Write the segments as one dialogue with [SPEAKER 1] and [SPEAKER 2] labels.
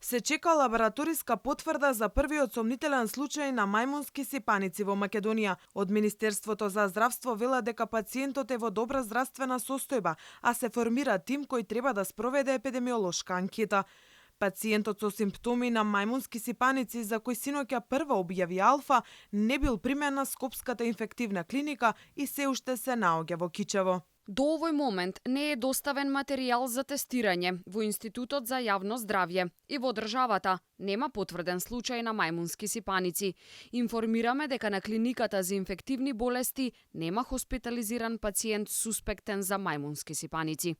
[SPEAKER 1] Се чека лабораториска потврда за првиот сомнителен случај на мајмунски сипаници во Македонија. Од Министерството за здравство вела дека пациентот е во добра здравствена состојба, а се формира тим кој треба да спроведе епидемиолошка анкета. Пациентот со симптоми на мајмунски сипаници, за кој синоќа прва објави алфа, не бил примен на Скопската инфективна клиника и се уште се наоѓа во Кичево.
[SPEAKER 2] До овој момент не е доставен материјал за тестирање во Институтот за јавно здравје и во државата нема потврден случај на мајмунски сипаници. Информираме дека на клиниката за инфективни болести нема хоспитализиран пациент суспектен за мајмунски сипаници.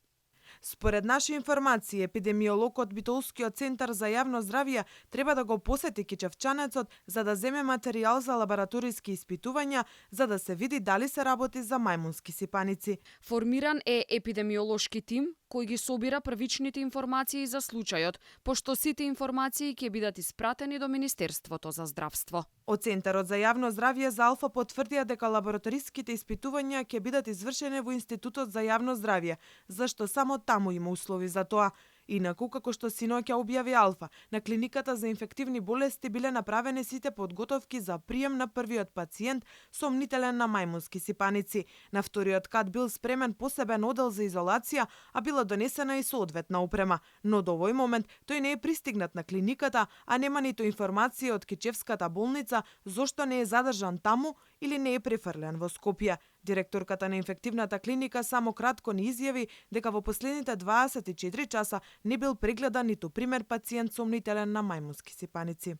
[SPEAKER 1] Според наши информации, епидемиолог од Битолскиот центар за јавно здравје треба да го посети кичевчанецот за да земе материјал за лабораториски испитувања, за да се види дали се работи за мајмунски сипаници.
[SPEAKER 2] Формиран е епидемиолошки тим кој ги собира првичните информации за случајот, пошто сите информации ќе бидат испратени до Министерството за здравство.
[SPEAKER 1] Од Центарот за јавно здравје за алфа потврдија дека лабораториските испитувања ќе бидат извршени во Институтот за јавно здравје, зашто само таму има услови за тоа. Инаку, како што синоќа објави алфа, на клиниката за инфективни болести биле направени сите подготовки за прием на првиот пациент сомнителен на мајмунски сипаници. На вториот кат бил спремен посебен одел за изолација, а била донесена и соодветна опрема. Но до овој момент тој не е пристигнат на клиниката, а нема ниту информација од Кичевската болница зошто не е задржан таму или не е префрлен во Скопје. Директорката на инфективната клиника само кратко ни изјави дека во последните 24 часа не бил прегледан ниту пример пациент сомнителен на мајмунски сипаници.